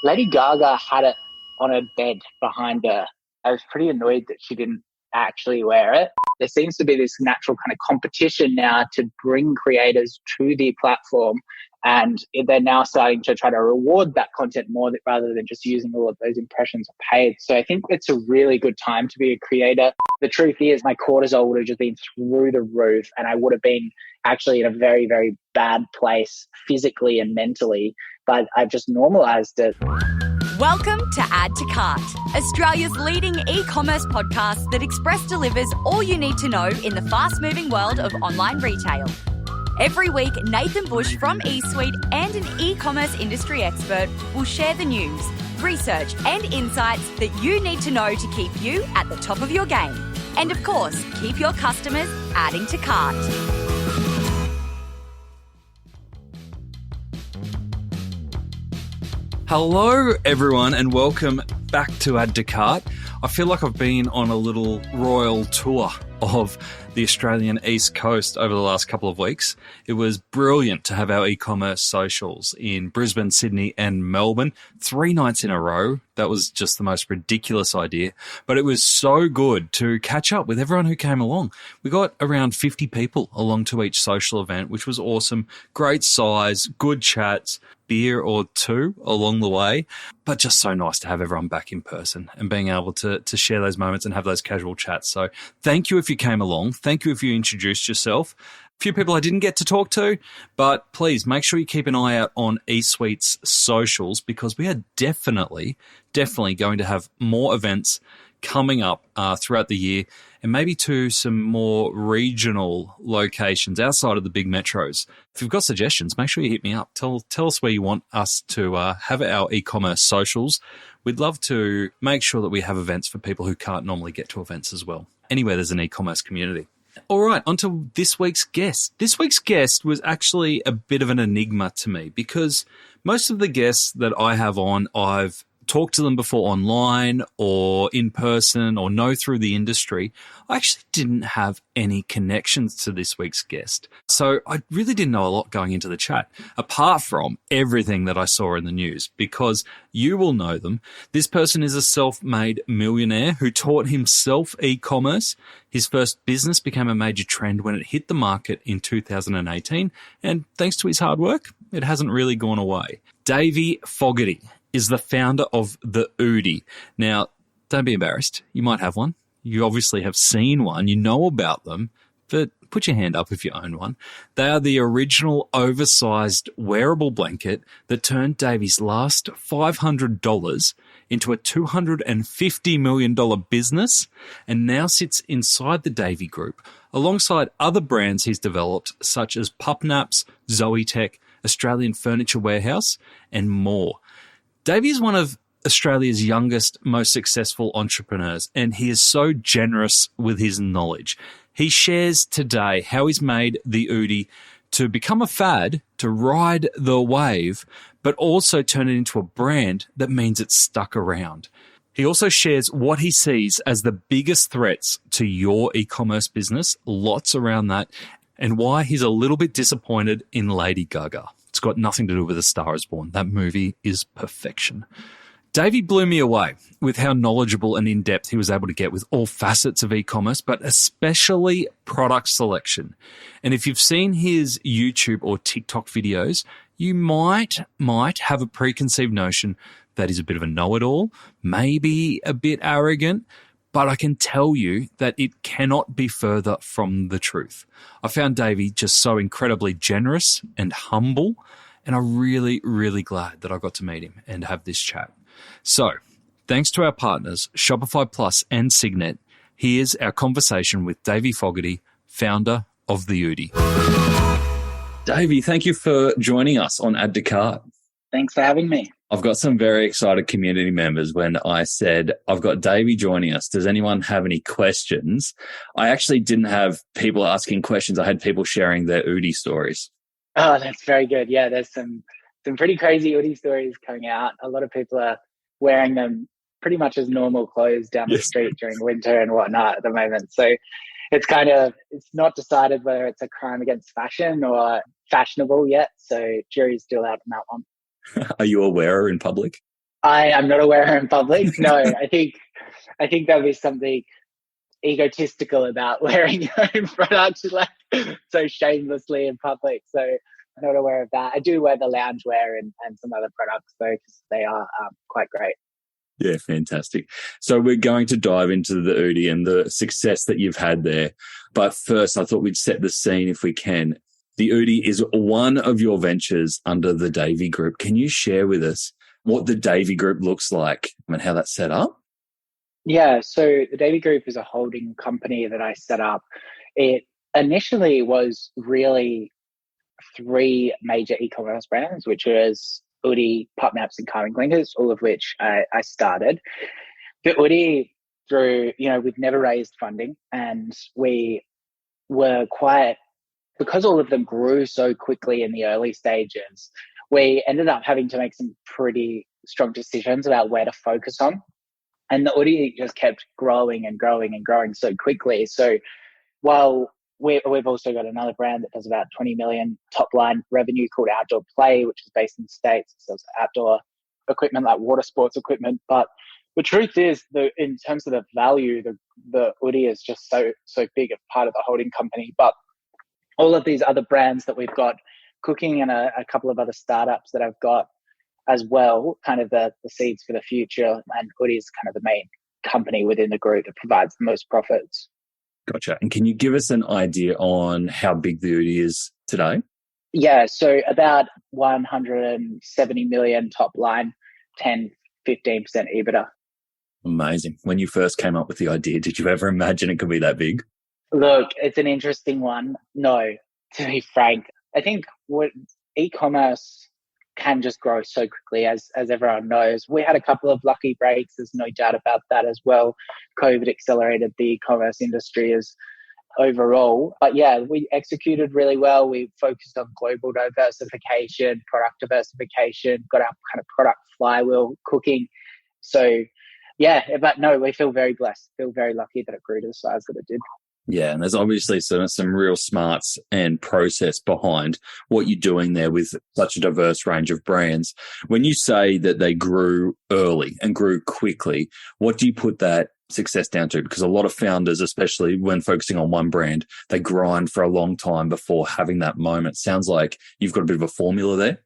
Lady Gaga had it on her bed behind her. I was pretty annoyed that she didn't actually wear it. There seems to be this natural kind of competition now to bring creators to the platform, and they're now starting to try to reward that content more rather than just using all of those impressions paid. So I think it's a really good time to be a creator. The truth is my cortisol would have just been through the roof, and I would have been actually in a very, very bad place physically and mentally, but I've just normalized it. Welcome to Add to Cart, Australia's leading e-commerce podcast that express delivers all you need to know in the fast-moving world of online retail. Every week, Nathan Bush from eSuite and an e-commerce industry expert will share the news, research and insights that you need to know to keep you at the top of your game. And of course, keep your customers adding to cart. Hello, everyone, and welcome back to Add to Cart. I feel like I've been on a little royal tour of the Australian East Coast over the last couple of weeks. It was brilliant to have our e-commerce socials in Brisbane, Sydney, and Melbourne 3 nights in a row. That was just the most ridiculous idea, but it was so good to catch up with everyone who came along. We got around 50 people along to each social event, which was awesome. Great size, good chats, beer or two along the way, but just so nice to have everyone back in person and being able to share those moments and have those casual chats. So thank you if you came along. Thank you if you introduced yourself. A few people I didn't get to talk to, but please make sure you keep an eye out on eSuite's socials because we are definitely going to have more events coming up throughout the year and maybe to some more regional locations outside of the big metros. If you've got suggestions, make sure you hit me up. Tell us where you want us to have our e-commerce socials. We'd love to make sure that we have events for people who can't normally get to events as well. Anywhere there's an e-commerce community. All right, on to this week's guest. This week's guest was actually a bit of an enigma to me because most of the guests that I have on, I've talked to them before online or in person or know through the industry. I actually didn't have any connections to this week's guest. So I really didn't know a lot going into the chat, apart from everything that I saw in the news, because you will know them. This person is a self-made millionaire who taught himself e-commerce. His first business became a major trend when it hit the market in 2018. And thanks to his hard work, it hasn't really gone away. Davie Fogarty is the founder of the Oodie. Now, don't be embarrassed. You might have one. You obviously have seen one. You know about them, but put your hand up if you own one. They are the original oversized wearable blanket that turned Davie's last $500 into a $250 million business and now sits inside the Davie Group alongside other brands he's developed such as Pup Naps, Zoe Tech, Australian Furniture Warehouse, and more. Davie is one of Australia's youngest, most successful entrepreneurs, and he is so generous with his knowledge. He shares today how he's made the Oodie to become a fad, to ride the wave, but also turn it into a brand that means it's stuck around. He also shares what he sees as the biggest threats to your e-commerce business, lots around that, and why he's a little bit disappointed in Lady Gaga. It's got nothing to do with A Star Is Born. That movie is perfection. Davie blew me away with how knowledgeable and in-depth he was able to get with all facets of e-commerce, but especially product selection. And if you've seen his YouTube or TikTok videos, you might have a preconceived notion that he's a bit of a know-it-all, maybe a bit arrogant, but I can tell you that it cannot be further from the truth. I found Davie just so incredibly generous and humble, and I'm really, really glad that I got to meet him and have this chat. So, thanks to our partners, Shopify Plus and Signet, here's our conversation with Davie Fogarty, founder of the Oodie. Davie, thank you for joining us on Add to Cart. Thanks for having me. I've got some very excited community members when I said, I've got Davie joining us. Does anyone have any questions? I actually didn't have people asking questions. I had people sharing their Oodie stories. Oh, that's very good. Yeah, there's some pretty crazy Oodie stories coming out. A lot of people are wearing them pretty much as normal clothes down the street during winter and whatnot at the moment. So it's not decided whether it's a crime against fashion or fashionable yet. So jury's still out on that one. Are you a wearer in public? I am not aware in public. No, I think there'll be something egotistical about wearing your own product like so shamelessly in public. So I'm not aware of that. I do wear the loungewear and some other products though, because they are quite great. Yeah, fantastic. So we're going to dive into the Oodie and the success that you've had there. But first, I thought we'd set the scene if we can. The Oodie is one of your ventures under the Davie Group. Can you share with us what the Davie Group looks like and how that's set up? Yeah, so the Davie Group is a holding company that I set up. It initially was really three major e-commerce brands, which was Oodie, Pup Naps, and Calming Clinkers, all of which I started. The Oodie, we'd never raised funding, and we were because all of them grew so quickly in the early stages, we ended up having to make some pretty strong decisions about where to focus on. And the Oodie just kept growing and growing and growing so quickly. So while we've also got another brand that does about 20 million top line revenue called Outdoor Play, which is based in the States. It sells outdoor equipment like water sports equipment. But the truth is, in terms of the value, the Oodie is just so big a part of the holding company. But all of these other brands that we've got cooking and a couple of other startups that I've got as well, kind of the seeds for the future. And Oodie is kind of the main company within the group that provides the most profits. Gotcha. And can you give us an idea on how big the Oodie is today? Yeah, so about 170 million top line, 10-15% EBITDA. Amazing. When you first came up with the idea, did you ever imagine it could be that big? Look, it's an interesting one. No, to be frank. I think what e-commerce can just grow so quickly, as everyone knows. We had a couple of lucky breaks. There's no doubt about that as well. COVID accelerated the e-commerce industry as overall. But yeah, we executed really well. We focused on global diversification, product diversification, got our kind of product flywheel cooking. So yeah, but no, we feel very blessed, feel very lucky that it grew to the size that it did. Yeah, and there's obviously some real smarts and process behind what you're doing there with such a diverse range of brands. When you say that they grew early and grew quickly, what do you put that success down to? Because a lot of founders, especially when focusing on one brand, they grind for a long time before having that moment. Sounds like you've got a bit of a formula there.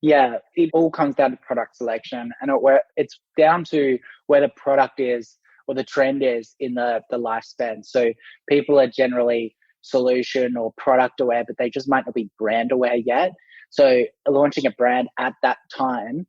Yeah, it all comes down to product selection, and it's down to where the product is or the trend is in the lifespan. So people are generally solution or product aware, but they just might not be brand aware yet. So launching a brand at that time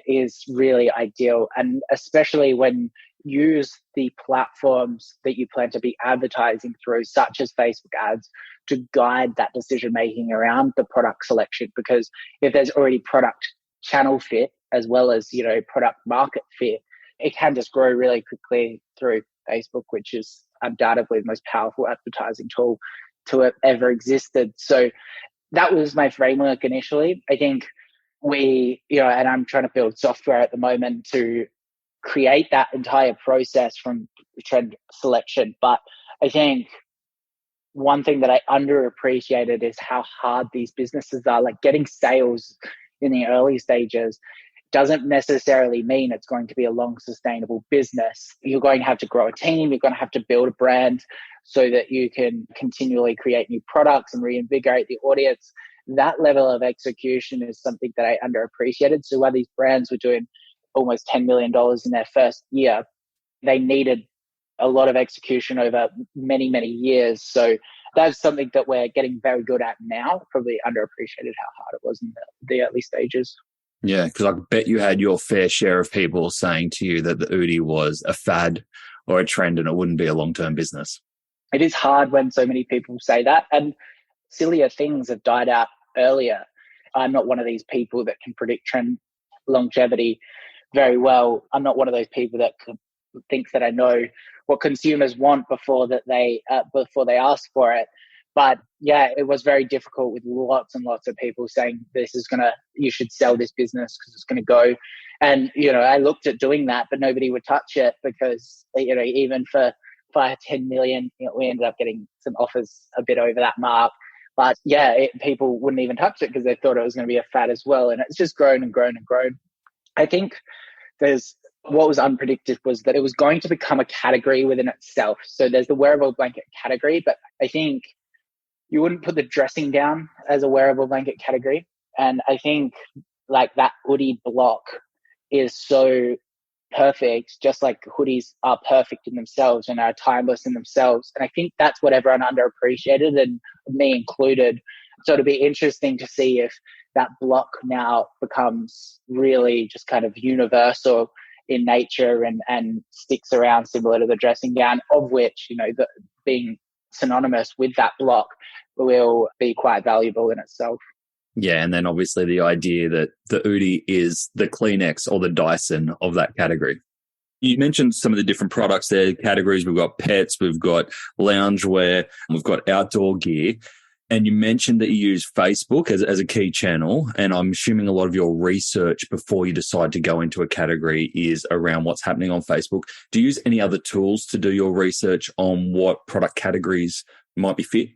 is really ideal. And especially when you use the platforms that you plan to be advertising through, such as Facebook ads, to guide that decision making around the product selection. Because if there's already product channel fit as well as, product market fit, it can just grow really quickly through Facebook, which is undoubtedly the most powerful advertising tool to have ever existed. So that was my framework initially. I think and I'm trying to build software at the moment to create that entire process from trend selection. But I think one thing that I underappreciated is how hard these businesses are. Like getting sales in the early stages doesn't necessarily mean it's going to be a long sustainable business. You're going to have to grow a team. You're going to have to build a brand so that you can continually create new products and reinvigorate the audience. That level of execution is something that I underappreciated. So while these brands were doing almost $10 million in their first year, they needed a lot of execution over many, many years. So that's something that we're getting very good at now. Probably underappreciated how hard it was in the early stages. Yeah, because I bet you had your fair share of people saying to you that the Oodie was a fad or a trend and it wouldn't be a long-term business. It is hard when so many people say that, and sillier things have died out earlier. I'm not one of these people that can predict trend longevity very well. I'm not one of those people that thinks that I know what consumers want before they ask for it. But yeah, it was very difficult with lots and lots of people saying you should sell this business because it's going to go. And, I looked at doing that, but nobody would touch it because, even for 5-10 million, we ended up getting some offers a bit over that mark. But yeah, people wouldn't even touch it because they thought it was going to be a fad as well. And it's just grown and grown and grown. I think there's what was unpredicted was that it was going to become a category within itself. So there's the wearable blanket category, but I think you wouldn't put the dressing down as a wearable blanket category. And I think like that Oodie block is so perfect, just like hoodies are perfect in themselves and are timeless in themselves. And I think that's what everyone underappreciated, and me included. So it'll be interesting to see if that block now becomes really just kind of universal in nature and sticks around similar to the dressing gown, of which, being synonymous with that block will be quite valuable in itself. Yeah, and then obviously the idea that the Oodie is the Kleenex or the Dyson of that category. You mentioned some of the different products there, categories. We've got pets, we've got loungewear, we've got outdoor gear. And you mentioned that you use Facebook as a key channel. And I'm assuming a lot of your research before you decide to go into a category is around what's happening on Facebook. Do you use any other tools to do your research on what product categories might be fit?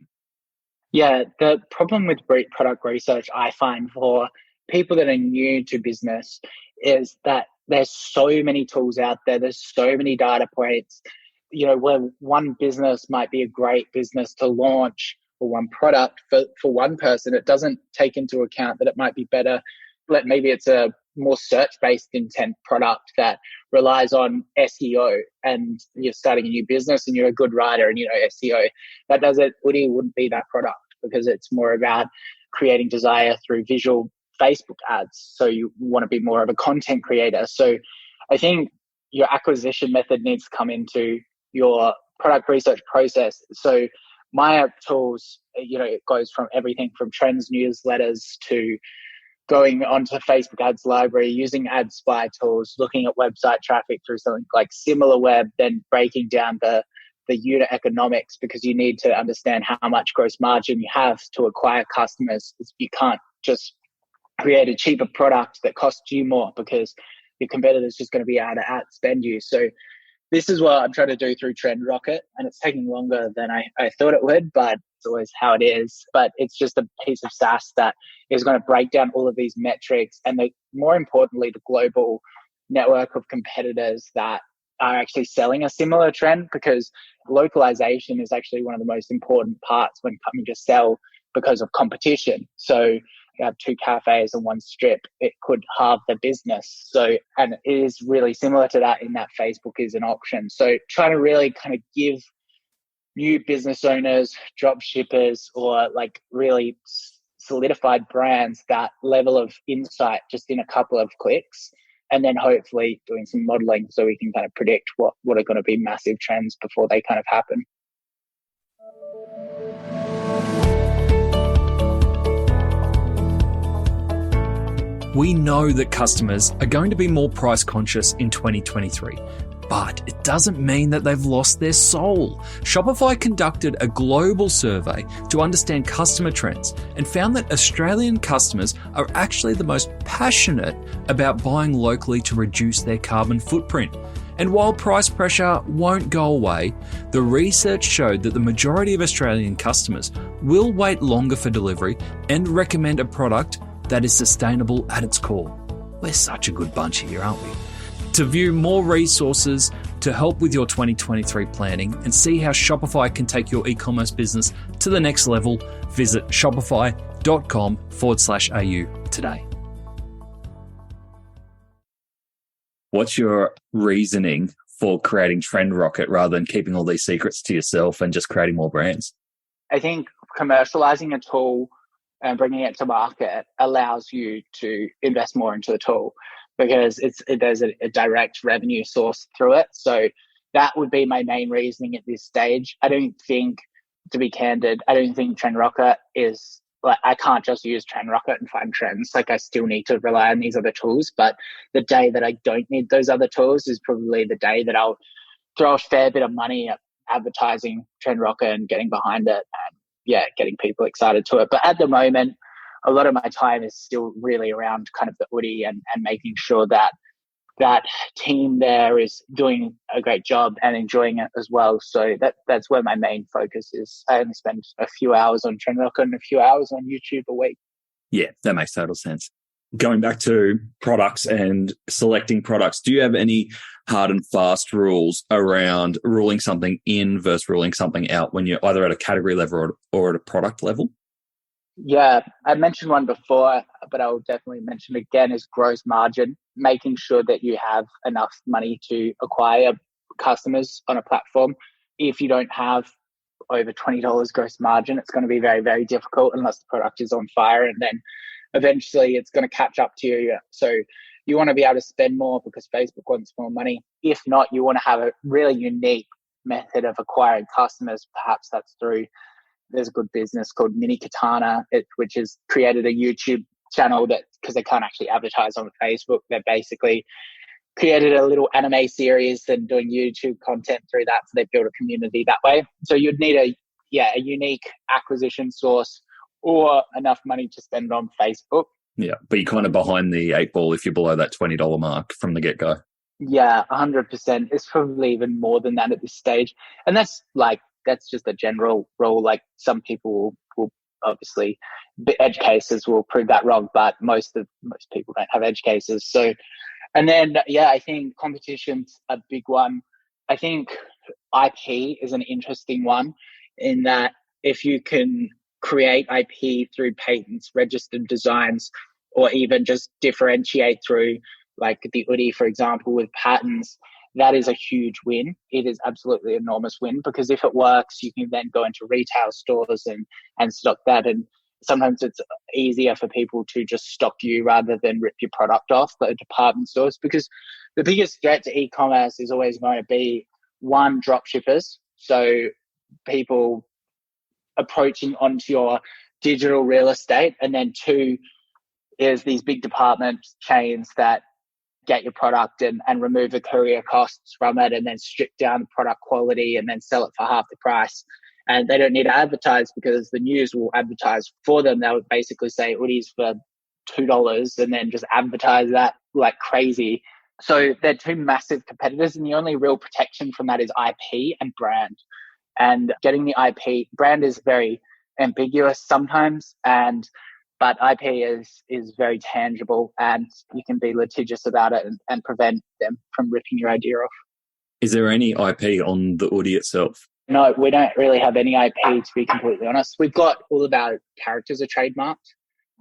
Yeah, the problem with product research, I find, for people that are new to business is that there's so many tools out there. There's so many data points, where one business might be a great business to launch, or one product for one person. It doesn't take into account that it might be better. Maybe it's a more search-based intent product that relies on SEO, and you're starting a new business and you're a good writer and SEO. That doesn't, Oodie wouldn't be that product, because it's more about creating desire through visual Facebook ads. So you want to be more of a content creator. So I think your acquisition method needs to come into your product research process. So my tools, it goes from everything from trends newsletters to going onto Facebook ads library, using ad spy tools, looking at website traffic through something like SimilarWeb, then breaking down the unit economics, because you need to understand how much gross margin you have to acquire customers. You can't just create a cheaper product that costs you more, because your competitor's just going to be able to outspend you. So this is what I'm trying to do through Trend Rocket, and it's taking longer than I thought it would, but it's always how it is. But it's just a piece of SaaS that is going to break down all of these metrics, and more importantly, the global network of competitors that are actually selling a similar trend, because localization is actually one of the most important parts when coming to sell because of competition. So you have two cafes and one strip, it could halve the business. So, and it is really similar to that in that Facebook is an option. So trying to really kind of give new business owners, drop shippers, or like really solidified brands that level of insight just in a couple of clicks, and then hopefully doing some modeling so we can kind of predict what are going to be massive trends before they kind of happen. We know that customers are going to be more price conscious in 2023, but it doesn't mean that they've lost their soul. Shopify conducted a global survey to understand customer trends and found that Australian customers are actually the most passionate about buying locally to reduce their carbon footprint. And while price pressure won't go away, the research showed that the majority of Australian customers will wait longer for delivery and recommend a product that is sustainable at its core. We're such a good bunch here, aren't we? To view more resources to help with your 2023 planning and see how Shopify can take your e-commerce business to the next level, visit shopify.com/au today. What's your reasoning for creating Trend Rocket rather than keeping all these secrets to yourself and just creating more brands? I think commercializing a tool and bringing it to market allows you to invest more into the tool, because there's a direct revenue source through it. So that would be my main reasoning at this stage. I don't think, to be candid, I don't think Trend Rocket is like, I can't just use Trend Rocket and find trends. Like, I still need to rely on these other tools. But the day that I don't need those other tools is probably the day that I'll throw a fair bit of money at advertising Trend Rocket and getting behind it, and getting people excited to it. But at the moment, a lot of my time is still really around kind of the Oodie and making sure that that team there is doing a great job and enjoying it as well. So that's where my main focus is. I only spend a few hours on Trend Rocket and a few hours on YouTube a week. Yeah, that makes total sense. Going back to products and selecting products, do you have any hard and fast rules around ruling something in versus ruling something out when you're either at a category level or at a product level? Yeah, I mentioned one before, but I'll definitely mention again is gross margin, making sure that you have enough money to acquire customers on a platform. If you don't have over $20 gross margin, it's going to be very, very difficult unless the product is on fire. And then eventually it's going to catch up to you. So you want to be able to spend more because Facebook wants more money. If not, you want to have a really unique method of acquiring customers. Perhaps that's through, there's a good business called Mini Katana, which has created a YouTube channel that, because they can't actually advertise on Facebook, they basically created a little anime series and doing YouTube content through that. So they build a community that way. So you'd need a unique acquisition source or enough money to spend on Facebook. Yeah, but you're kind of behind the eight ball if you're below that $20 mark from the get-go. Yeah, 100%. It's probably even more than that at this stage. And that's just a general rule. Like some people will obviously, edge cases will prove that wrong, but most people don't have edge cases. So, and then, I think competition's a big one. I think IP is an interesting one in that if you can create IP through patents, registered designs, or even just differentiate through like the Oodie, for example, with patents, that is a huge win. It is absolutely an enormous win because if it works, you can then go into retail stores and stock that. And sometimes it's easier for people to just stock you rather than rip your product off the department stores, because the biggest threat to e-commerce is always going to be one, drop shippers. So people approaching onto your digital real estate, and then two is these big department chains that get your product and remove the courier costs from it and then strip down the product quality and then sell it for half the price. And they don't need to advertise because the news will advertise for them. They would basically say Oodie's for $2 and then just advertise that like crazy. So they're two massive competitors, and the only real protection from that is IP and brand. And getting the IP, brand is very ambiguous sometimes, but IP is very tangible, and you can be litigious about it and prevent them from ripping your idea off. Is there any IP on the Oodie itself? No, we don't really have any IP, to be completely honest. We've got all of our characters are trademarked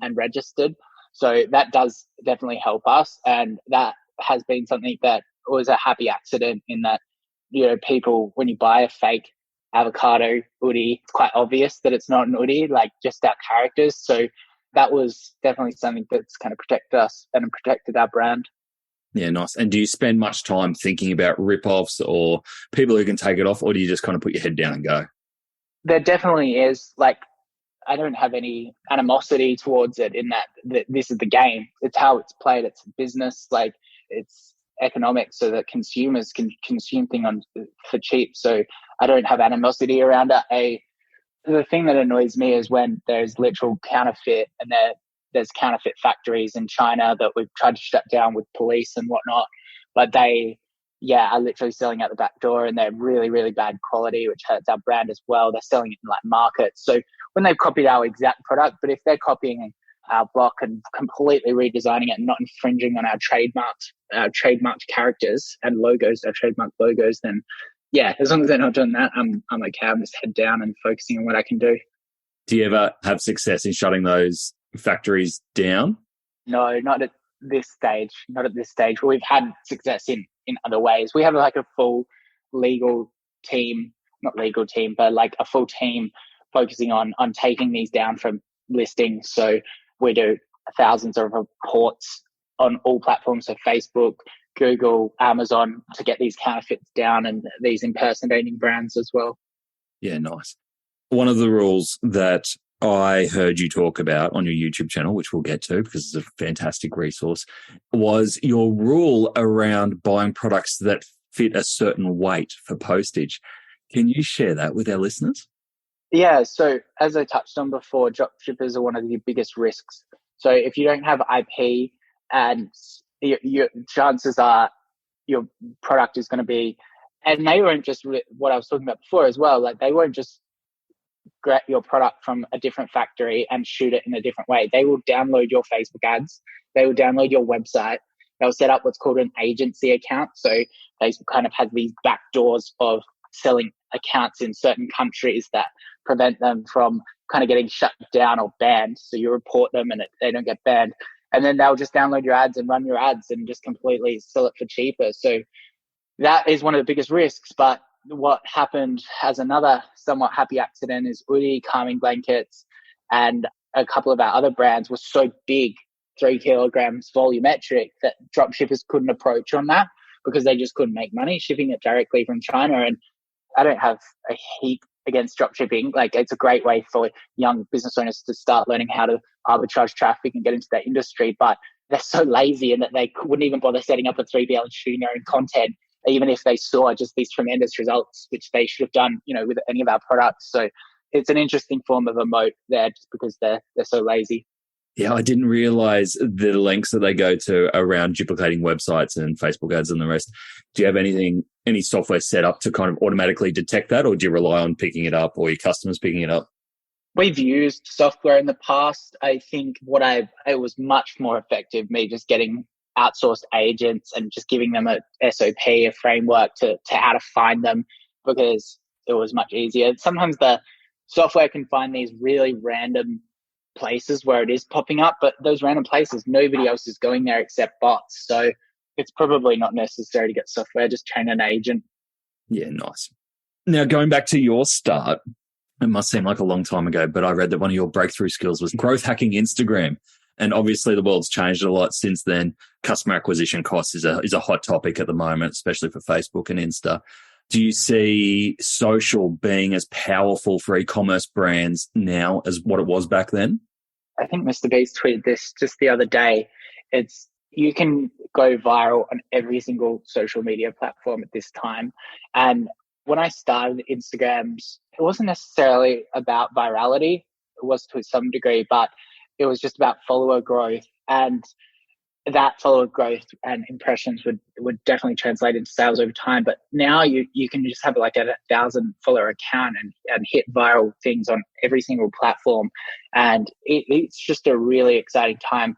and registered. So that does definitely help us. And that has been something that was a happy accident in that, people, when you buy a fake avocado Oodie, it's quite obvious that it's not an Oodie, like just our characters. So that was definitely something that's kind of protected us and protected our brand. Yeah, nice. And do you spend much time thinking about rip-offs or people who can take it off, or do you just kind of put your head down and go? There definitely is. Like, I don't have any animosity towards it in that this is the game. It's how it's played. It's business. Like, it's economics so that consumers can consume things for cheap. So I don't have animosity around it. The thing that annoys me is when there's literal counterfeit, and there's counterfeit factories in China that we've tried to shut down with police and whatnot, but they are literally selling out the back door, and they're really, really bad quality, which hurts our brand as well. They're selling it in like markets. So when they've copied our exact product, but if they're copying our block and completely redesigning it and not infringing on our trademarked characters and logos, our trademark logos, then as long as they're not doing that, I'm okay. I'm just head down and focusing on what I can do. Do you ever have success in shutting those factories down? No, not at this stage. Not at this stage. We've had success in other ways. We have like a full legal team, not legal team, but like a full team focusing on taking these down from listings. So we do thousands of reports on all platforms, so Facebook, Google, Amazon, to get these counterfeits down and these impersonating brands as well. Yeah, nice. One of the rules that I heard you talk about on your YouTube channel, which we'll get to because it's a fantastic resource, was your rule around buying products that fit a certain weight for postage. Can you share that with our listeners? Yeah, so as I touched on before, drop shippers are one of the biggest risks. So if you don't have IP, and your chances are your product is going to be, and they won't just, what I was talking about before as well, like they won't just your product from a different factory and shoot it in a different way. They will download your Facebook ads. They will download your website. They'll set up what's called an agency account. So Facebook kind of has these back doors of selling accounts in certain countries that prevent them from kind of getting shut down or banned. So you report them and they don't get banned. And then they'll just download your ads and run your ads and just completely sell it for cheaper. So that is one of the biggest risks. But what happened as another somewhat happy accident is Oodie calming blankets and a couple of our other brands were so big, 3 kilograms volumetric, that dropshippers couldn't approach on that because they just couldn't make money shipping it directly from China. And I don't have a heap against dropshipping. Like, it's a great way for young business owners to start learning how to arbitrage traffic and get into that industry. But they're so lazy and that they wouldn't even bother setting up a 3PL and shooting their own content, even if they saw just these tremendous results, which they should have done, with any of our products. So it's an interesting form of a moat there just because they're so lazy. Yeah, I didn't realize the lengths that they go to around duplicating websites and Facebook ads and the rest. Do you have any software set up to kind of automatically detect that, or do you rely on picking it up or your customers picking it up? We've used software in the past. I think it was much more effective, me just getting outsourced agents and just giving them a SOP, a framework to how to find them, because it was much easier. Sometimes the software can find these really random places where it is popping up, but those random places, nobody else is going there except bots. So it's probably not necessary to get software, just train an agent. Yeah, nice. Now, going back to your start, it must seem like a long time ago, but I read that one of your breakthrough skills was growth hacking Instagram. And obviously the world's changed a lot since then. Customer acquisition costs is a hot topic at the moment, especially for Facebook and Insta. Do you see social being as powerful for e-commerce brands now as what it was back then? I think Mr. Beast tweeted this just the other day. You can go viral on every single social media platform at this time. And when I started Instagrams, it wasn't necessarily about virality. It was to some degree, but it was just about follower growth. And that follower growth and impressions would definitely translate into sales over time. But now you can just have like a 1,000 follower account and hit viral things on every single platform. And it's just a really exciting time.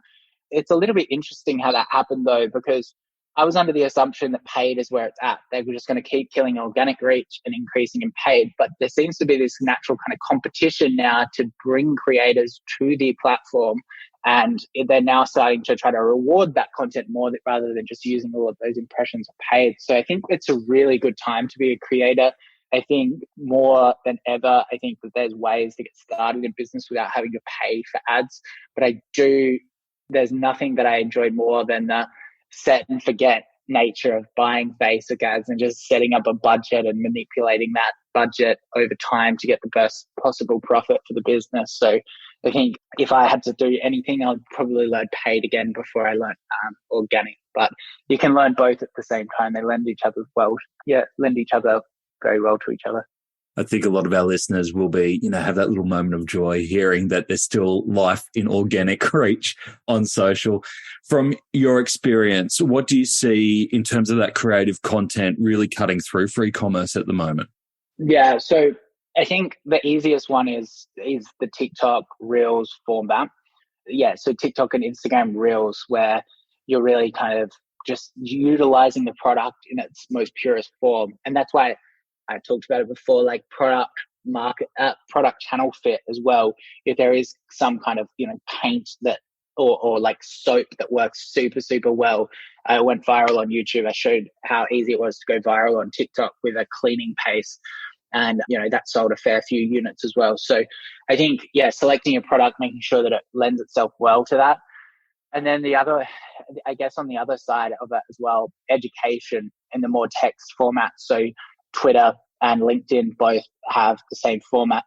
It's a little bit interesting how that happened though, because I was under the assumption that paid is where it's at. They were just going to keep killing organic reach and increasing in paid. But there seems to be this natural kind of competition now to bring creators to the platform. And they're now starting to try to reward that content more rather than just using all of those impressions paid. So I think it's a really good time to be a creator. I think more than ever, I think that there's ways to get started in business without having to pay for ads. But there's nothing that I enjoy more than the set and forget nature of buying basic ads and just setting up a budget and manipulating that budget over time to get the best possible profit for the business. So I think if I had to do anything, I'd probably learn paid again before I learned organic. But you can learn both at the same time. They lend each other very well to each other. I think a lot of our listeners will be, have that little moment of joy hearing that there's still life in organic reach on social. From your experience, what do you see in terms of that creative content really cutting through for e-commerce at the moment? Yeah, so I think the easiest one is the TikTok Reels format. Yeah, so TikTok and Instagram Reels, where you're really kind of just utilizing the product in its most purest form. And that's why I talked about it before, like product channel fit as well. If there is some kind of, paint that or like soap that works super, super well. I went viral on YouTube. I showed how easy it was to go viral on TikTok with a cleaning paste. And, that sold a fair few units as well. So I think, selecting your product, making sure that it lends itself well to that. And then the other, I guess on the other side of it as well, education in the more text format. So Twitter and LinkedIn both have the same format.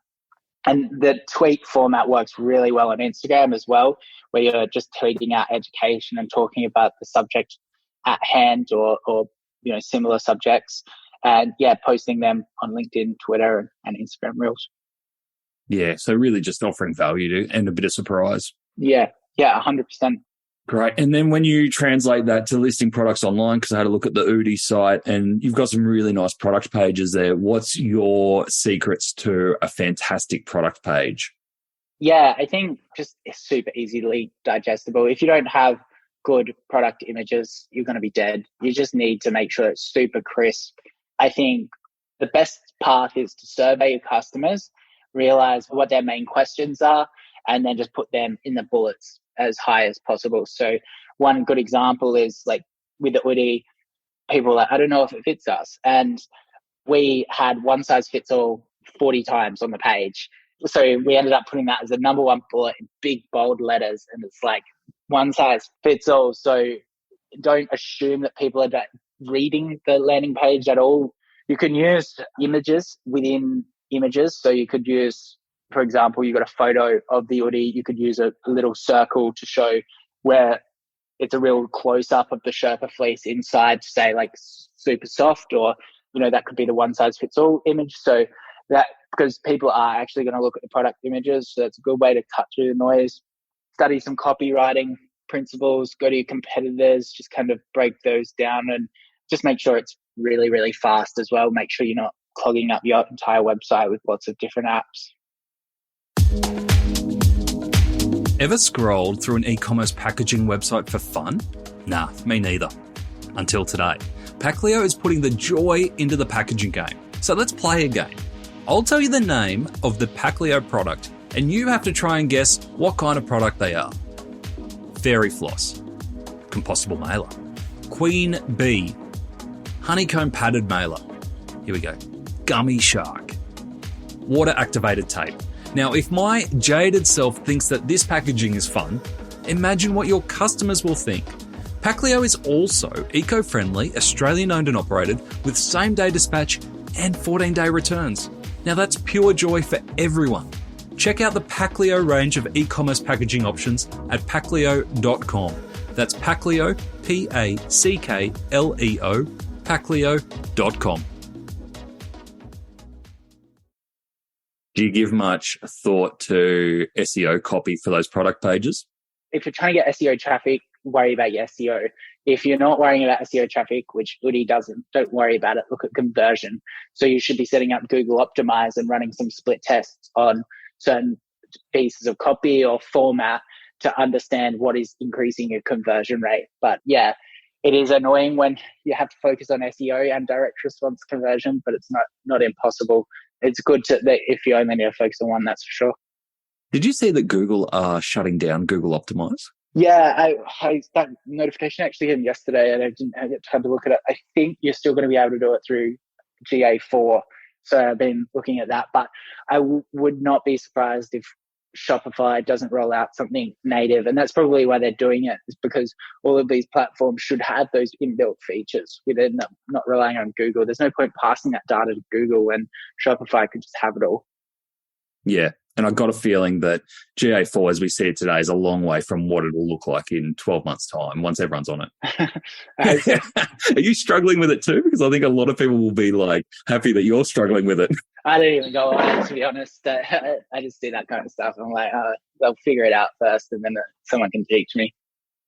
And the tweet format works really well on Instagram as well, where you're just tweeting out education and talking about the subject at hand or similar subjects. And posting them on LinkedIn, Twitter, and Instagram Reels. Yeah, so really just offering value and a bit of surprise. Yeah, 100%. Great. And then when you translate that to listing products online, because I had a look at the Oodie site and you've got some really nice product pages there. What's your secrets to a fantastic product page? Yeah, I think just it's super easily digestible. If you don't have good product images, you're going to be dead. You just need to make sure it's super crisp. I think the best path is to survey your customers, realize what their main questions are, and then just put them in the bullets as high as possible. So one good example is like with the Oodie, people are like, I don't know if it fits us. And we had one size fits all 40 times on the page. So we ended up putting that as the number one bullet in big bold letters. And it's like one size fits all. So don't assume that people are reading the landing page at all. You can use images within images. So you could use, for example, you got a photo of the Oodie. You could use a little circle to show where it's a real close up of the Sherpa fleece inside to say like super soft, or, you know, that could be the one size fits all image. So that, because people are actually going to look at the product images. So that's a good way to cut through the noise. Study some copywriting principles, go to your competitors, just kind of break those down and just make sure it's really, really fast as well. Make sure you're not clogging up your entire website with lots of different apps. Ever scrolled through an e-commerce packaging website for fun? Nah, me neither. Until today. Packleo is putting the joy into the packaging game. So let's play a game. I'll tell you the name of the Packleo product, and you have to try and guess what kind of product they are. Fairy floss, compostable mailer, queen bee, honeycomb padded mailer. Here we go. Gummy shark, water activated tape. Now, if my jaded self thinks that this packaging is fun, imagine what your customers will think. Packleo is also eco-friendly, Australian-owned and operated, with same-day dispatch and 14-day returns. Now, that's pure joy for everyone. Check out the Packleo range of e-commerce packaging options at packleo.com. That's Packleo, Packleo, packleo.com. Do you give much thought to SEO copy for those product pages? If you're trying to get SEO traffic, worry about your SEO. If you're not worrying about SEO traffic, which Oodie doesn't, don't worry about it. Look at conversion. So you should be setting up Google Optimize and running some split tests on certain pieces of copy or format to understand what is increasing your conversion rate. But yeah, it is annoying when you have to focus on SEO and direct response conversion, but it's not impossible. It's good to if you only need to focus on one, that's for sure. Did you see that Google are shutting down Google Optimize? Yeah, I that notification actually came yesterday, and I didn't get time to look at it. I think you're still going to be able to do it through GA4. So I've been looking at that, but I would not be surprised if Shopify doesn't roll out something native. And that's probably why they're doing it, is because all of these platforms should have those inbuilt features within them, not relying on Google. There's no point passing that data to Google when Shopify could just have it all. Yeah. And I got a feeling that GA4, as we see it today, is a long way from what it will look like in 12 months' time once everyone's on it. Are you struggling with it too? Because I think a lot of people will be like happy that you're struggling with it. I don't even go on it, to be honest. I just do that kind of stuff. I'm like, they'll figure it out first and then someone can teach me.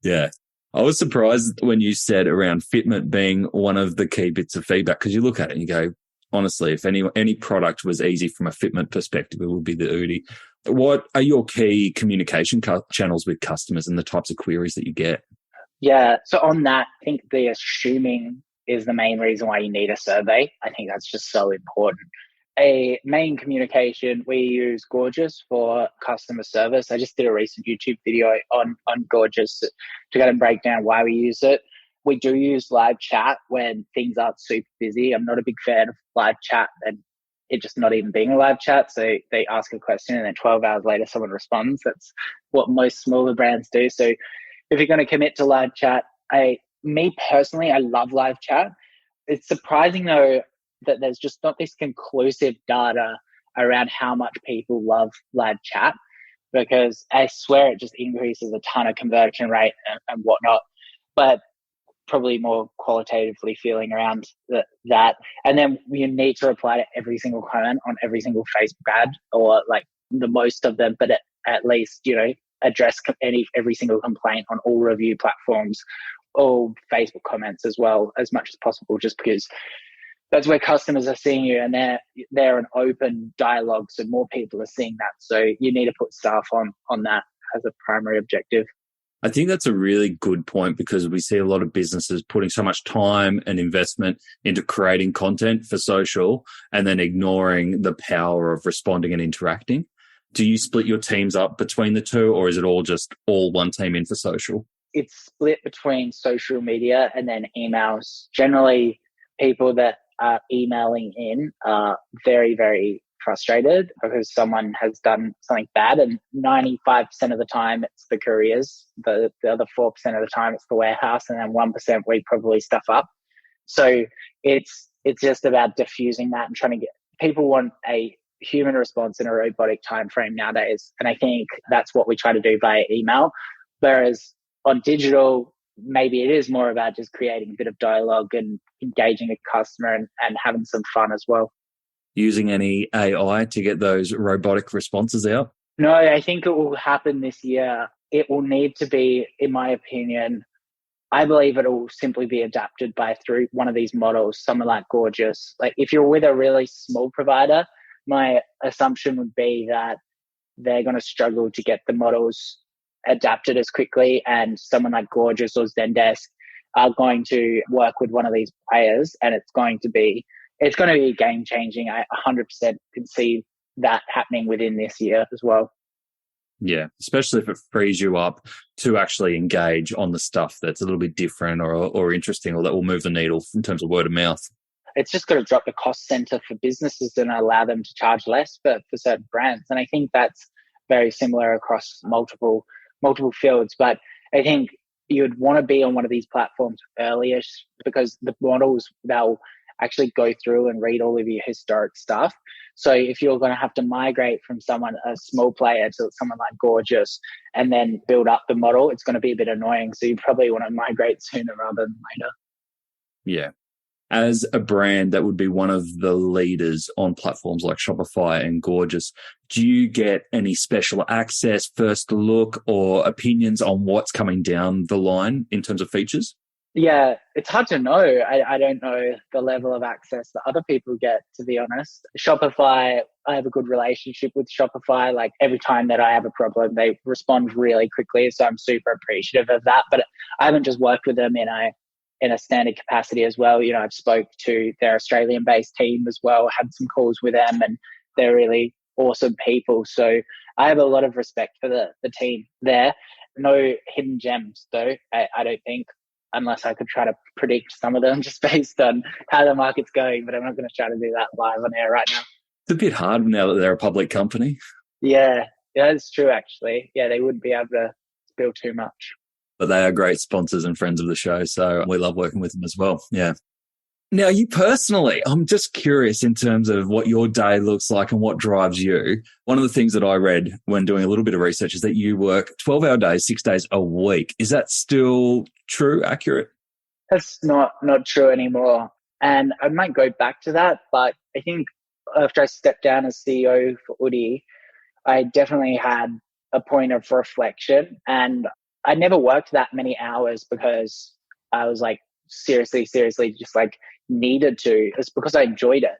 Yeah. I was surprised when you said around fitment being one of the key bits of feedback, because you look at it and you go, honestly, if any product was easy from a fitment perspective, it would be the Oodie. What are your key communication channels with customers and the types of queries that you get? Yeah, so on that, I think the assuming is the main reason why you need a survey. I think that's just so important. A main communication, we use Gorgeous for customer service. I just did a recent YouTube video on Gorgeous to kind of break down why we use it. We do use live chat when things aren't super busy. I'm not a big fan of live chat and it just not even being a live chat. So they ask a question and then 12 hours later someone responds. That's what most smaller brands do. So if you're going to commit to live chat, me personally, I love live chat. It's surprising though that there's just not this conclusive data around how much people love live chat, because I swear it just increases a ton of conversion rate and whatnot. But probably more qualitatively feeling around that. And then you need to reply to every single comment on every single Facebook ad, or like the most of them, but at least, address every single complaint on all review platforms, all Facebook comments as well, as much as possible, just because that's where customers are seeing you, and they're an open dialogue, so more people are seeing that. So you need to put staff on that as a primary objective. I think that's a really good point, because we see a lot of businesses putting so much time and investment into creating content for social and then ignoring the power of responding and interacting. Do you split your teams up between the two, or is it all one team in for social? It's split between social media and then emails. Generally, people that are emailing in are very, very frustrated because someone has done something bad, and 95% of the time it's the couriers. The other 4% of the time it's the warehouse, and then 1% we probably stuff up. So it's just about diffusing that and trying to get people want a human response in a robotic time frame nowadays, and I think that's what we try to do via email. Whereas on digital, maybe it is more about just creating a bit of dialogue and engaging a customer and having some fun as well. Using any AI to get those robotic responses out? No, I think it will happen this year. It will need to be, in my opinion, I believe it will simply be adapted through one of these models, someone like Gorgeous. Like if you're with a really small provider, my assumption would be that they're going to struggle to get the models adapted as quickly, and someone like Gorgeous or Zendesk are going to work with one of these players, and it's going to be game changing. I 100% can see that happening within this year as well. Yeah, especially if it frees you up to actually engage on the stuff that's a little bit different or interesting, or that will move the needle in terms of word of mouth. It's just got to drop the cost center for businesses and allow them to charge less for certain brands. And I think that's very similar across multiple fields. But I think you'd want to be on one of these platforms earliest, because the models, they'll actually go through and read all of your historic stuff. So if you're going to have to migrate from a small player to someone like Gorgeous and then build up the model, it's going to be a bit annoying. So you probably want to migrate sooner rather than later. Yeah. As a brand that would be one of the leaders on platforms like Shopify and Gorgeous, do you get any special access, first look, or opinions on what's coming down the line in terms of features? Yeah, it's hard to know. I don't know the level of access that other people get, to be honest. Shopify, I have a good relationship with Shopify. Like every time that I have a problem, they respond really quickly. So I'm super appreciative of that. But I haven't just worked with them in a standard capacity as well. You know, I've spoke to their Australian-based team as well, had some calls with them, and they're really awesome people. So I have a lot of respect for the team there. No hidden gems, though, I don't think, unless I could try to predict some of them just based on how the market's going. But I'm not going to try to do that live on air right now. It's a bit hard now that they're a public company. Yeah, that's true, actually. Yeah, they wouldn't be able to spill too much. But they are great sponsors and friends of the show, so we love working with them as well. Yeah. Now, you personally, I'm just curious in terms of what your day looks like and what drives you. One of the things that I read when doing a little bit of research is that you work 12-hour days, 6 days a week. Is that still true, accurate? That's not true anymore. And I might go back to that, but I think after I stepped down as CEO for Oodie, I definitely had a point of reflection, and I never worked that many hours because I was like seriously just like needed to. It's because I enjoyed it,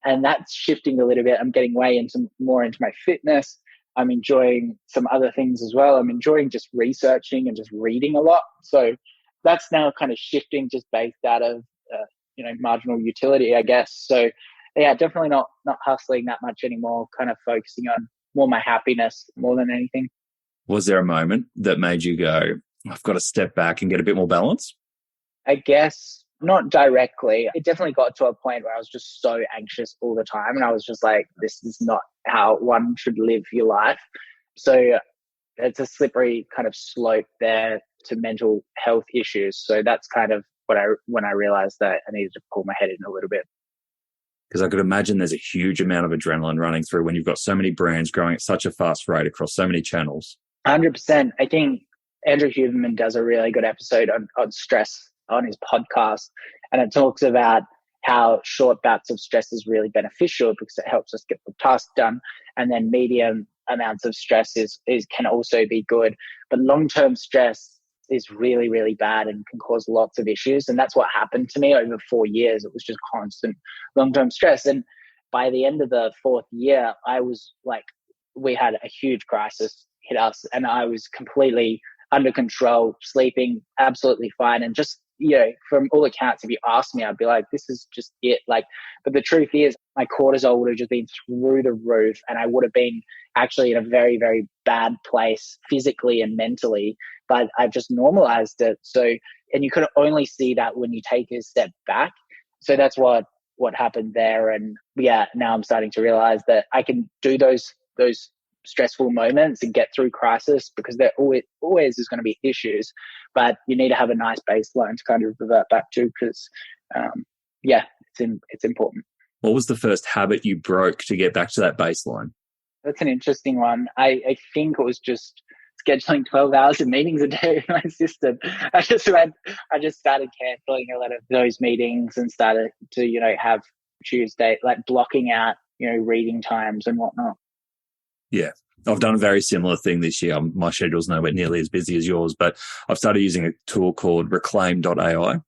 and that's shifting a little bit. I'm getting more into my fitness. I'm enjoying some other things as well. I'm enjoying just researching and just reading a lot. So that's now kind of shifting just based out of marginal utility, I guess. So yeah, definitely not hustling that much anymore. Kind of focusing on more my happiness more than anything. Was there a moment that made you go, I've got to step back and get a bit more balance? I guess not directly. It definitely got to a point where I was just so anxious all the time. And I was just like, this is not how one should live your life. So it's a slippery kind of slope there to mental health issues. So that's kind of when I realized that I needed to pull my head in a little bit. Because I could imagine there's a huge amount of adrenaline running through when you've got so many brands growing at such a fast rate across so many channels. 100%. I think Andrew Huberman does a really good episode on stress on his podcast, and it talks about how short bouts of stress is really beneficial because it helps us get the task done, and then medium amounts of stress is can also be good. But long-term stress is really, really bad and can cause lots of issues. And that's what happened to me over 4 years. It was just constant long-term stress. And by the end of the 4th year, I was like, we had a huge crisis hit us, and I was completely under control, sleeping absolutely fine. And just, from all accounts, if you asked me, I'd be like, this is just it. Like, but the truth is my cortisol would have just been through the roof, and I would have been actually in a very, very bad place physically and mentally, but I've just normalized it. So, and you could only see that when you take a step back. So that's what happened there. And yeah, now I'm starting to realize that I can do those stressful moments and get through crisis, because there always is going to be issues, but you need to have a nice baseline to kind of revert back to, because it's important. What was the first habit you broke to get back to that baseline? That's an interesting one. I think it was just scheduling 12 hours of meetings a day with my assistant. I just started cancelling a lot of those meetings and started to, have Tuesday, like blocking out, reading times and whatnot. Yeah, I've done a very similar thing this year. My schedule's nowhere nearly as busy as yours, but I've started using a tool called reclaim.ai,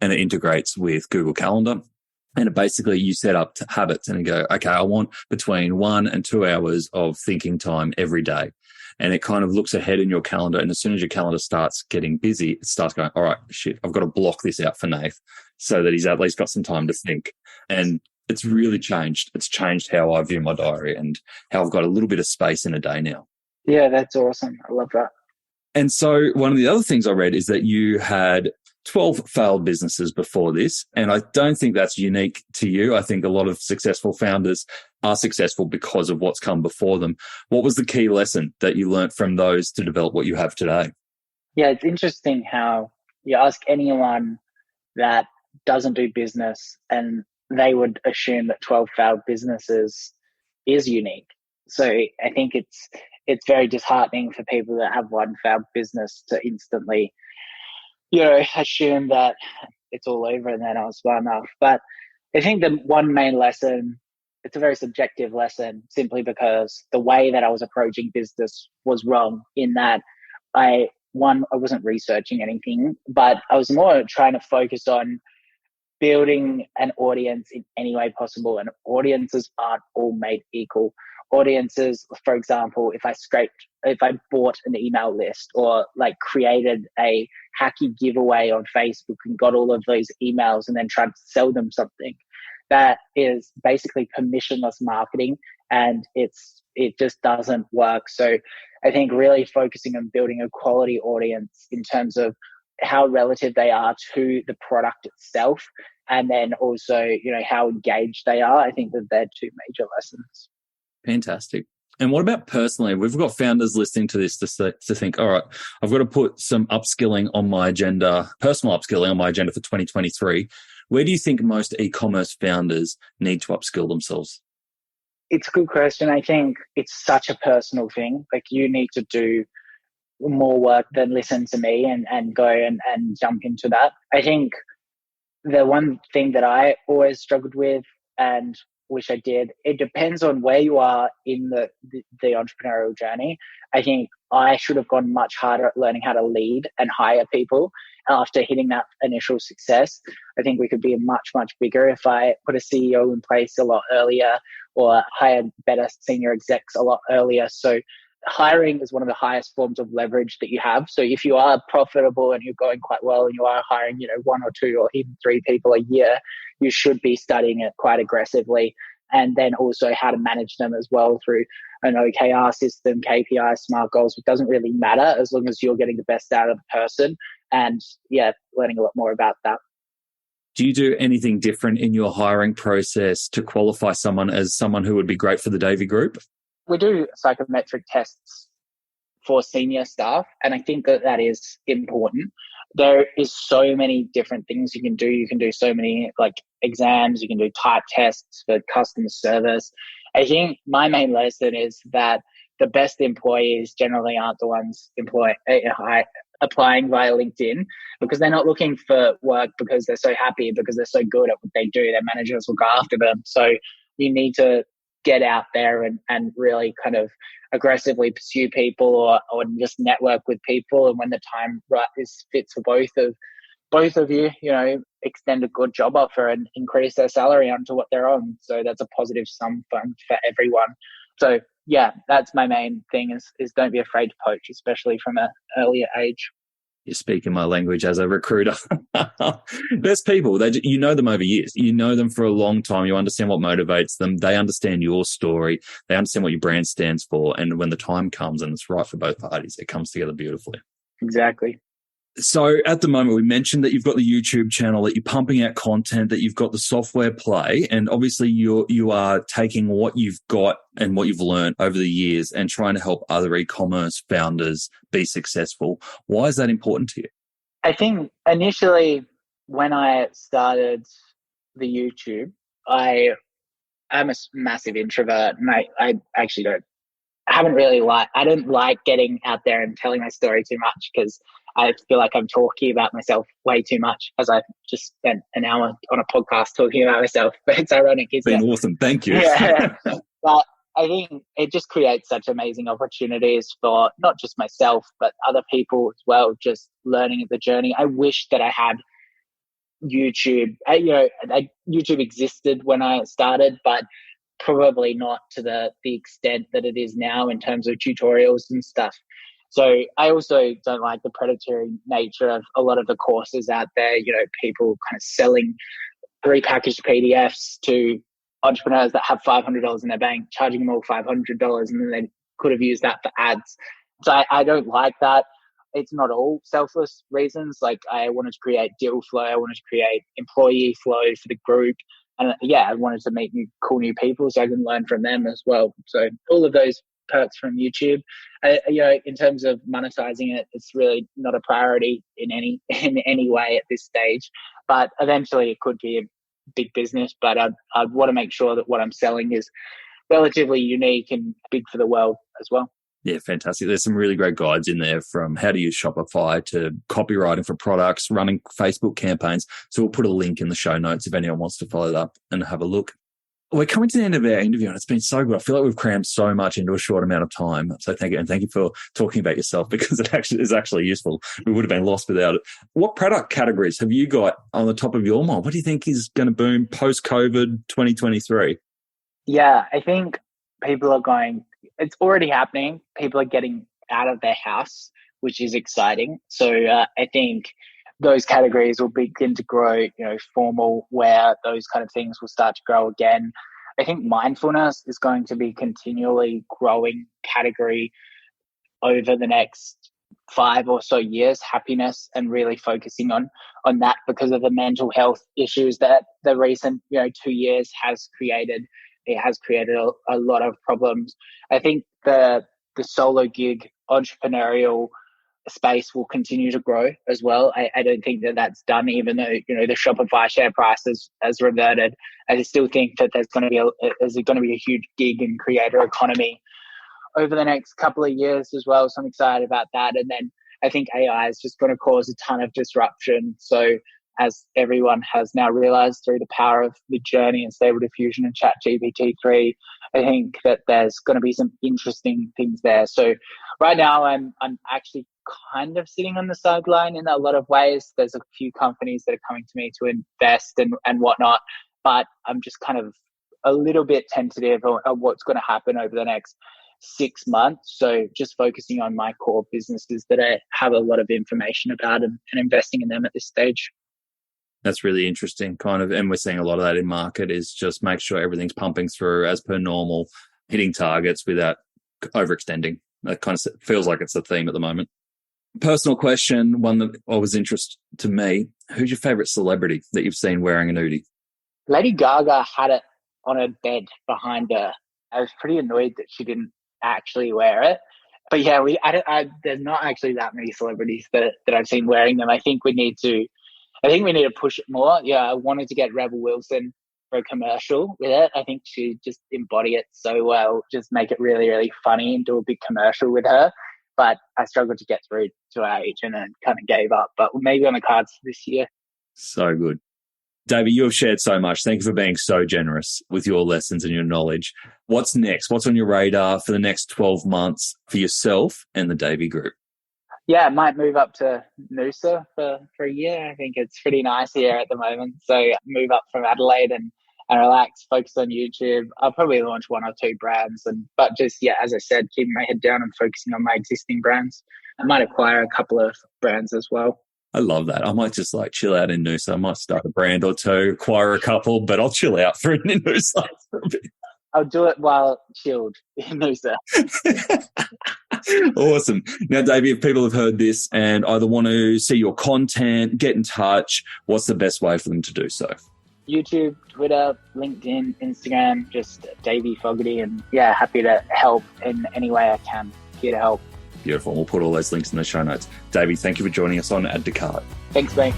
and it integrates with Google Calendar. And it basically, you set up habits and you go, okay, I want between 1 and 2 hours of thinking time every day. And it kind of looks ahead in your calendar. And as soon as your calendar starts getting busy, it starts going, all right, shit, I've got to block this out for Nath so that he's at least got some time to think. And it's really changed. It's changed how I view my diary and how I've got a little bit of space in a day now. Yeah, that's awesome. I love that. And so one of the other things I read is that you had 12 failed businesses before this. And I don't think that's unique to you. I think a lot of successful founders are successful because of what's come before them. What was the key lesson that you learnt from those to develop what you have today? Yeah, it's interesting how you ask anyone that doesn't do business and they would assume that 12 failed businesses is unique. So I think it's very disheartening for people that have one failed business to instantly, assume that it's all over and then I was smart enough. But I think the one main lesson, it's a very subjective lesson, simply because the way that I was approaching business was wrong, in that I wasn't researching anything, but I was more trying to focus on building an audience in any way possible. And audiences aren't all made equal. Audiences, for example, if I bought an email list or like created a hacky giveaway on Facebook and got all of those emails and then tried to sell them something, that is basically permissionless marketing, and it just doesn't work. So I think really focusing on building a quality audience in terms of how relative they are to the product itself, and then also, how engaged they are. I think that they're two major lessons. Fantastic. And what about personally? We've got founders listening to this to think, all right, I've got to put some upskilling on my agenda, personal upskilling on my agenda for 2023. Where do you think most e-commerce founders need to upskill themselves? It's a good question. I think it's such a personal thing. Like, you need to do more work than listen to me and go and jump into that. I think the one thing that I always struggled with and wish I did, it depends on where you are in the entrepreneurial journey. I think I should have gone much harder at learning how to lead and hire people after hitting that initial success. I think we could be much, much bigger if I put a CEO in place a lot earlier or hired better senior execs a lot earlier. So hiring is one of the highest forms of leverage that you have. So if you are profitable and you're going quite well and you are hiring, 1 or 2 or even 3 people a year, you should be studying it quite aggressively. And then also how to manage them as well through an OKR system, KPI, SMART goals. It doesn't really matter as long as you're getting the best out of the person, and learning a lot more about that. Do you do anything different in your hiring process to qualify someone as someone who would be great for the Davie Group? We do psychometric tests for senior staff, and I think that is important. There is so many different things you can do. You can do so many exams. You can do type tests for customer service. I think my main lesson is that the best employees generally aren't the ones applying via LinkedIn, because they're not looking for work because they're so happy, because they're so good at what they do. Their managers look after them. So you need to get out there and really kind of aggressively pursue people or just network with people. And when the time is fits for both of you, extend a good job offer and increase their salary onto what they're on. So that's a positive sum fund for everyone. So yeah, that's my main thing is don't be afraid to poach, especially from an earlier age. You're speaking my language as a recruiter. There's people, you know them over years. You know them for a long time. You understand what motivates them. They understand your story. They understand what your brand stands for. And when the time comes and it's right for both parties, it comes together beautifully. Exactly. So at the moment, we mentioned that you've got the YouTube channel, that you're pumping out content, that you've got the software play, and obviously you are taking what you've got and what you've learned over the years and trying to help other e-commerce founders be successful. Why is that important to you? I think initially when I started the YouTube, I'm a massive introvert, and I actually I didn't like getting out there and telling my story too much because I feel like I'm talking about myself way too much, as I just spent an hour on a podcast talking about myself. But it's ironic, isn't it? Been awesome. Thank you. Yeah. But I think it just creates such amazing opportunities for not just myself, but other people as well, just learning the journey. I wish that I had YouTube. YouTube existed when I started, but probably not to the extent that it is now in terms of tutorials and stuff. So I also don't like the predatory nature of a lot of the courses out there, people kind of selling repackaged PDFs to entrepreneurs that have $500 in their bank, charging them all $500, and then they could have used that for ads. So I don't like that. It's not all selfless reasons. Like I wanted to create deal flow. I wanted to create employee flow for the group. And I wanted to meet cool new people so I can learn from them as well. So all of those perks from YouTube, in terms of monetizing it, it's really not a priority in any way at this stage. But eventually it could be a big business. But I'd want to make sure that what I'm selling is relatively unique and big for the world as well. Yeah, fantastic. There's some really great guides in there, from how to use Shopify to copywriting for products, running Facebook campaigns. So we'll put a link in the show notes if anyone wants to follow that up and have a look. We're coming to the end of our interview, and it's been so good. I feel like we've crammed so much into a short amount of time. So thank you. And thank you for talking about yourself, because it actually is useful. We would have been lost without it. What product categories have you got on the top of your mind? What do you think is going to boom post-COVID 2023? Yeah, I think it's already happening. People are getting out of their house, which is exciting. So I think those categories will begin to grow, formal wear, those kind of things will start to grow again. I think mindfulness is going to be continually growing category over the next 5 or so years, happiness, and really focusing on that because of the mental health issues that the recent 2 years has created. It has created a lot of problems. I think the solo gig entrepreneurial space will continue to grow as well. I don't think that that's done, even though the Shopify share price has reverted. I still think that there's going to be a huge gig and creator economy over the next couple of years as well. So I'm excited about that. And then I think AI is just going to cause a ton of disruption. So as everyone has now realized through the power of Midjourney and Stable Diffusion and ChatGPT-3, I think that there's going to be some interesting things there. So right now I'm actually kind of sitting on the sideline in a lot of ways. There's a few companies that are coming to me to invest and whatnot, but I'm just kind of a little bit tentative of what's going to happen over the next 6 months. So just focusing on my core businesses that I have a lot of information about and investing in them at this stage. That's really interesting, kind of, and we're seeing a lot of that in market, is just make sure everything's pumping through as per normal, hitting targets without overextending. That kind of feels like it's the theme at the moment. Personal question, one that was interest to me: who's your favorite celebrity that you've seen wearing an Oodie? Lady Gaga had it on her bed behind her. I was pretty annoyed that she didn't actually wear it. But yeah, there's not actually that many celebrities that I've seen wearing them. I think we need to push it more. Yeah, I wanted to get Rebel Wilson for a commercial with it. I think she just embody it so well. Just make it really, really funny and do a big commercial with her. But I struggled to get through to our agent and kind of gave up. But maybe on the cards this year. So good. Davie, you have shared so much. Thank you for being so generous with your lessons and your knowledge. What's next? What's on your radar for the next 12 months for yourself and the Davie Group? Yeah, I might move up to Noosa for a year. I think it's pretty nice here at the moment. So move up from Adelaide and relax, focus on YouTube. I'll probably launch 1 or 2 brands, but just, yeah, as I said, keeping my head down and focusing on my existing brands. I might acquire a couple of brands as well. I love that. I might just chill out in Noosa. I might start a brand or 2, acquire a couple, but I'll chill out for in Noosa for a bit. I'll do it while chilled in Noosa. Awesome. Now, Davie, if people have heard this and either want to see your content, get in touch, what's the best way for them to do so? YouTube, Twitter, LinkedIn, Instagram, just Davie Fogarty. And yeah, happy to help in any way I can. Here to help. Beautiful. We'll put all those links in the show notes. Davie, thank you for joining us on Add to Cart. Thanks, mate.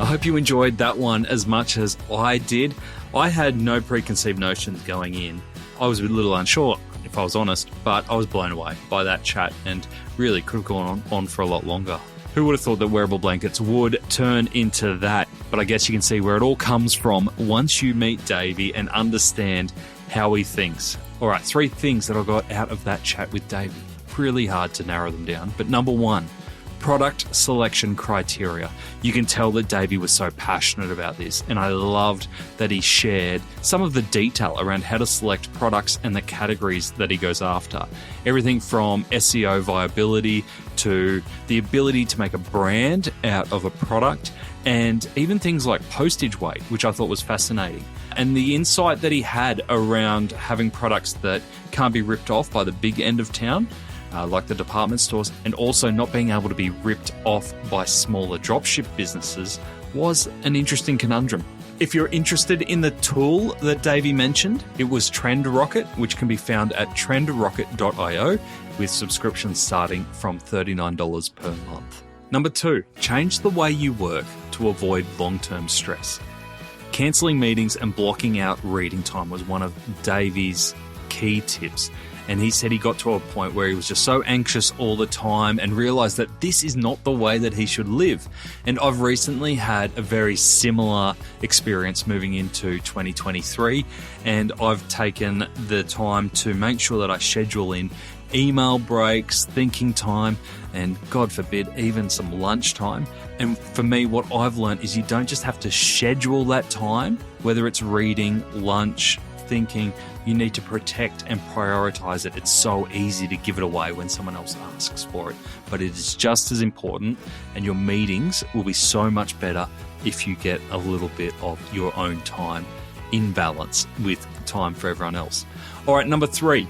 I hope you enjoyed that one as much as I did. I had no preconceived notions going in. I was a little unsure, if I was honest, but I was blown away by that chat and really could have gone on for a lot longer. Who would have thought that wearable blankets would turn into that? But I guess you can see where it all comes from once you meet Davie and understand how he thinks. All right, 3 things that I got out of that chat with Davie. Really hard to narrow them down. But number 1, product selection criteria. You can tell that Davie was so passionate about this, and I loved that he shared some of the detail around how to select products and the categories that he goes after. Everything from SEO viability to the ability to make a brand out of a product, and even things like postage weight, which I thought was fascinating. And the insight that he had around having products that can't be ripped off by the big end of town, like the department stores, and also not being able to be ripped off by smaller dropship businesses was an interesting conundrum. If you're interested in the tool that Davie mentioned, it was Trend Rocket, which can be found at trendrocket.io with subscriptions starting from $39 per month. Number 2, change the way you work to avoid long-term stress. Cancelling meetings and blocking out reading time was one of Davie's key tips. And he said he got to a point where he was just so anxious all the time and realized that this is not the way that he should live. And I've recently had a very similar experience moving into 2023. And I've taken the time to make sure that I schedule in email breaks, thinking time, and God forbid, even some lunch time. And for me, what I've learned is you don't just have to schedule that time, whether it's reading, lunch, thinking. You need to protect and prioritize it. It's so easy to give it away when someone else asks for it, but it is just as important, and your meetings will be so much better if you get a little bit of your own time in balance with time for everyone else. All right, number 3,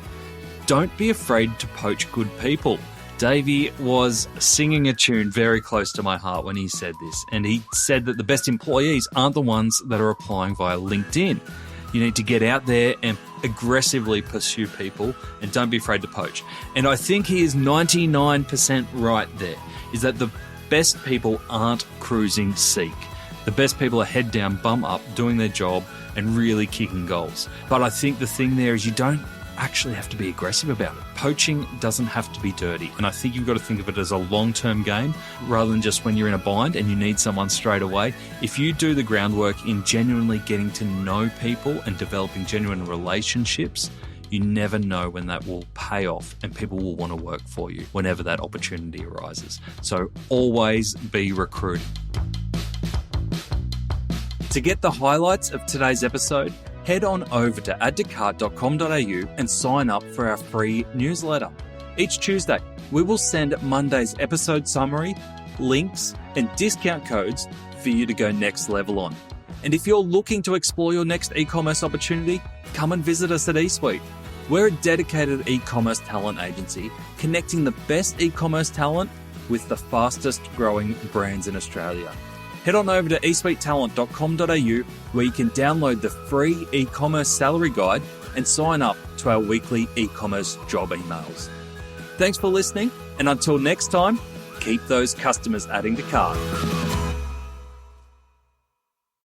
don't be afraid to poach good people. Davie was singing a tune very close to my heart when he said this, and he said that the best employees aren't the ones that are applying via LinkedIn. You need to get out there and aggressively pursue people, and don't be afraid to poach. And I think he is 99% right there, is that the best people aren't cruising seek. The best people are head down, bum up, doing their job and really kicking goals. But I think the thing there is you don't actually have to be aggressive about it. Poaching doesn't have to be dirty. And I think you've got to think of it as a long-term game rather than just when you're in a bind and you need someone straight away. If you do the groundwork in genuinely getting to know people and developing genuine relationships, you never know when that will pay off and people will want to work for you whenever that opportunity arises. So always be recruiting. To get the highlights of today's episode, head on over to addtocart.com.au and sign up for our free newsletter. Each Tuesday, we will send Monday's episode summary, links, and discount codes for you to go next level on. And if you're looking to explore your next e-commerce opportunity, come and visit us at eSuite. We're a dedicated e-commerce talent agency connecting the best e-commerce talent with the fastest growing brands in Australia. Head on over to eSuitetalent.com.au where you can download the free e-commerce salary guide and sign up to our weekly e-commerce job emails. Thanks for listening, and until next time, keep those customers adding to cart.